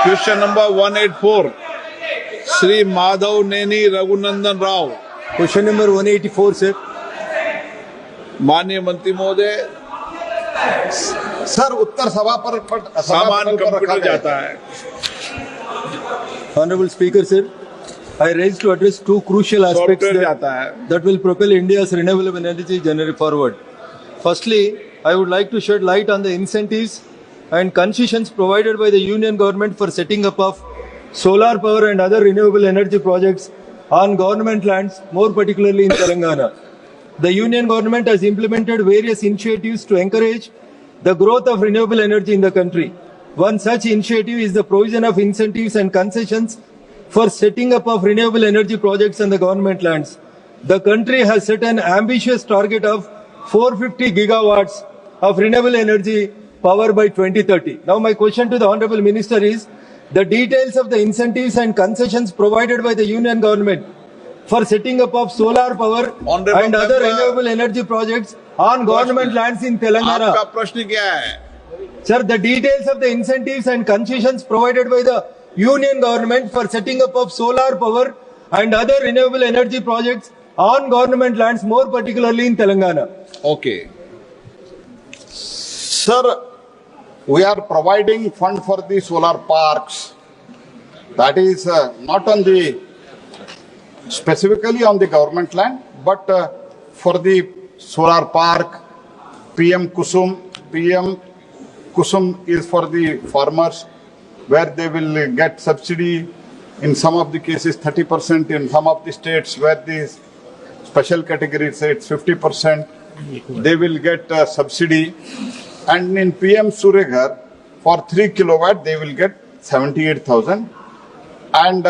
Question number 184, Sri Madhav Neni Raghunandan Rao. Question number 184 sir. माननीय मंत्री महोदय, sir उत्तर सभा पर सामान कंप्यूटर जाता है. Honorable Speaker sir, I raised to address two crucial aspects software जाता है. that will propel India's renewable energy journey forward. Firstly, I would like to shed light on the incentives and concessions provided by the Union government for setting up of solar power and other renewable energy projects on government lands, more particularly in Telangana. The Union government has implemented various initiatives to encourage the growth of renewable energy in the country. One such initiative is the provision of incentives and concessions for setting up of renewable energy projects on the government lands. The country has set an ambitious target of 450 gigawatts of renewable energy power by 2030. Now my question to the Honorable Minister is, the details of the incentives and concessions provided by the Union government for setting up of solar power Honorable and other member, renewable energy projects on government lands in Telangana. आपका प्रश्न क्या है? Sir, the details of the incentives and concessions provided by the Union government for setting up of solar power and other renewable energy projects on government lands, more particularly in Telangana. Okay. Sir, we are providing fund for the solar parks. That is not on the specifically on the government land, but for the solar park, PM Kusum is for the farmers, where they will get subsidy. In some of the cases 30%, in some of the states where the special category say it's 50%, they will get subsidy. And in PM Surya for 3 kilowatt they will get 78,000. And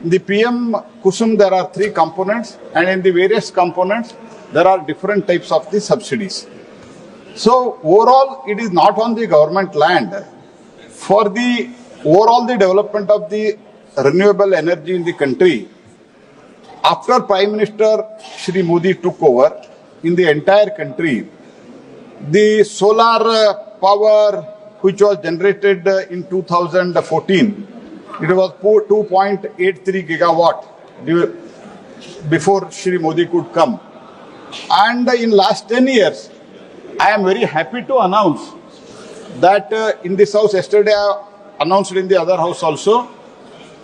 in the PM Kusum there are 3 components, and in the various components there are different types of the subsidies. So overall it is not on the government land. For the overall the development of the renewable energy in the country, after Prime Minister Shri Modi took over in the entire country, the solar power which was generated in 2014, it was 2.83 gigawatt before Shri Modi could come. And in last 10 years, I am very happy to announce that in this house, yesterday I announced in the other house also,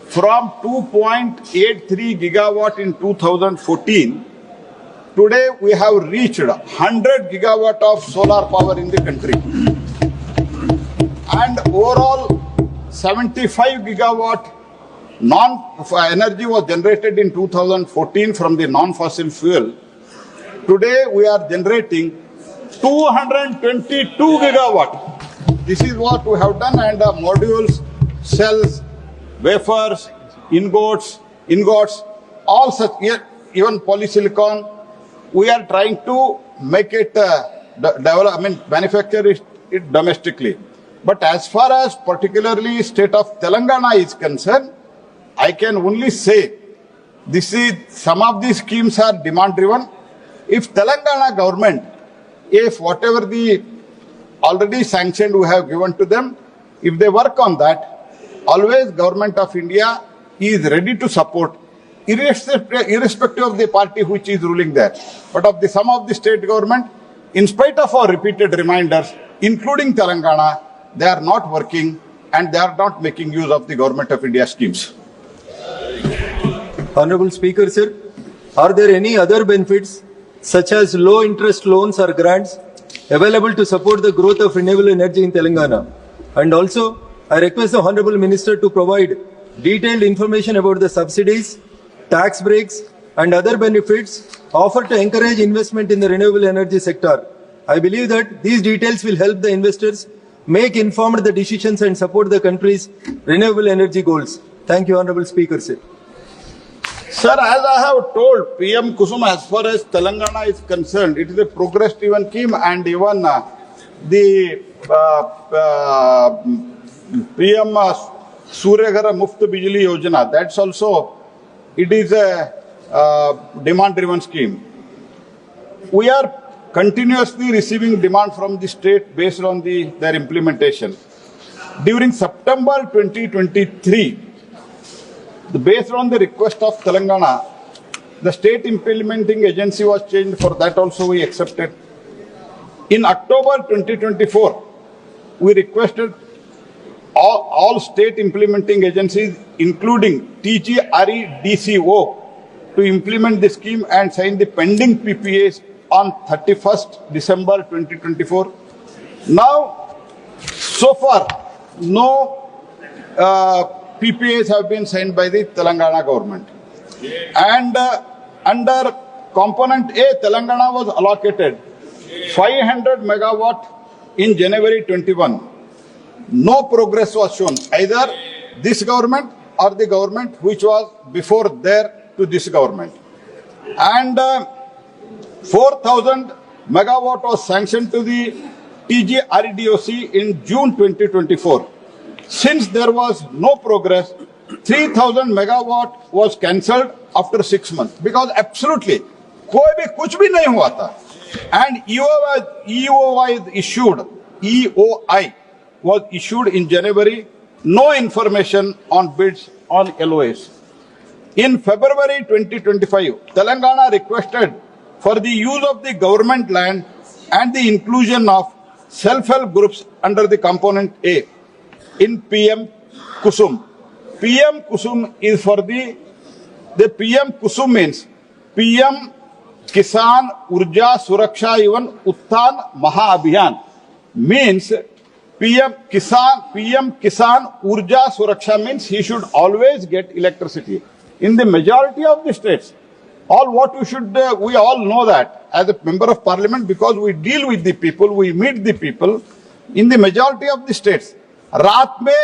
from 2.83 gigawatt in 2014, today we have reached 100 gigawatt of solar power in the country. And overall 75 gigawatt energy was generated in 2014 from the non-fossil fuel. Today we are generating 222 gigawatt. This is what we have done, and modules, cells, wafers, ingots, all such, even polysilicon, we are trying to make it manufacture it domestically. But as far as particularly state of Telangana is concerned, I can only say some of these schemes are demand driven. If Telangana government, if whatever the already sanctioned we have given to them, if they work on that, always Government of India is ready to support, irrespective of the party which is ruling there. But of the some of the state government, in spite of our repeated reminders, including Telangana, they are not working and they are not making use of the Government of India schemes. Honorable Speaker sir, are there any other benefits such as low interest loans or grants available to support the growth of renewable energy in Telangana? And also, I request the Honorable Minister to provide detailed information about the subsidies, tax breaks and other benefits offered to encourage investment in the renewable energy sector. I believe that these details will help the investors make informed decisions and support the country's renewable energy goals. Thank you, Honorable Speaker sir. Sir, as I have told, PM Kusum, as far as Telangana is concerned, it is a progress-driven scheme, and even the PM Surya Ghar Muft Bijli Yojana, that's also, it is a demand-driven scheme. We are continuously receiving demand from the state based on their implementation. during September 2023, based on the request of Telangana, the state implementing agency was changed. For that also we accepted. In October 2024, we requested all state implementing agencies, including TGREDCO, to implement the scheme and sign the pending PPAs on 31st December 2024. Now, so far, no PPAs have been signed by the Telangana government. And under component A, Telangana was allocated 500 megawatt in January 21. No progress was shown, either this government or the government which was before there to this government. And 4,000 megawatt was sanctioned to the TGRDOC in June 2024. Since there was no progress, 3,000 megawatt was cancelled after 6 months because absolutely कोई भी कुछ भी नहीं हुआ था. And EOI was issued in January. No information on bids on LOAs. In February 2025, Telangana requested for the use of the government land and the inclusion of self-help groups under the component A in PM Kusum. PM Kusum is for the PM Kusum means PM Kisan Urja Suraksha even Uttan Maha Abhiyan means PM Kisan Urja Suraksha means he should always get electricity. In the majority of the states, we all know that as a member of parliament because we deal with the people, we meet the people. In the majority of the states, रात में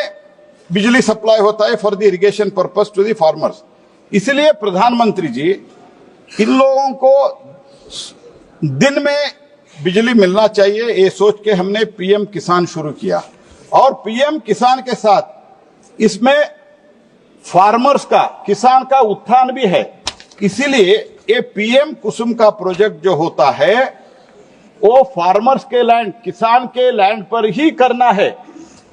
बिजली supply होता है for the irrigation purpose to the farmers. इसलिए प्रधानमंत्री जी इन लोगों को दिन में बिजली मिलना चाहिए ये सोच के हमने पीएम किसान शुरू किया और पीएम किसान के साथ इसमें फार्मर्स का किसान का उत्थान भी है. इसीलिए ये पीएम कुसुम का प्रोजेक्ट जो होता है वो फार्मर्स के लैंड किसान के लैंड पर ही करना है.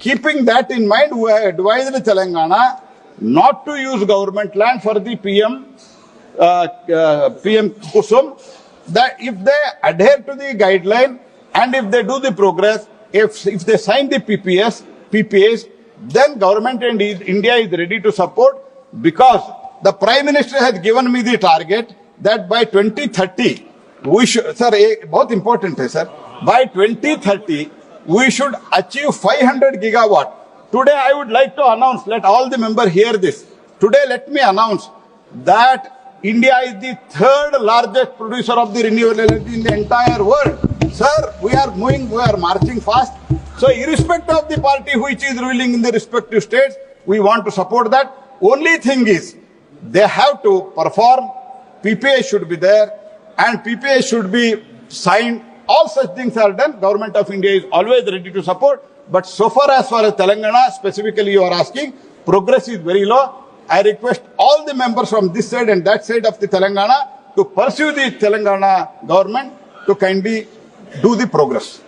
Keeping that in mind we have advised Telangana not to use government land for the PM Kusum, that if they adhere to the guideline and if they do the progress, if they sign the PPAs, then government and India is ready to support because the Prime Minister has given me the target that by 2030, we should, sir, बहुत important है sir, by 2030, we should achieve 500 gigawatt. Today I would like to announce, let all the members hear this. Today let me announce that India is the third largest producer of the renewable energy in the entire world. Sir, we are marching fast. So irrespective of the party which is ruling in the respective states, we want to support that. Only thing is, they have to perform, PPA should be there, and PPA should be signed. All such things are done. Government of India is always ready to support. But so far as Telangana, specifically you are asking, progress is very low. I request all the members from this side and that side of the Telangana to pursue the Telangana government to kindly do the progress.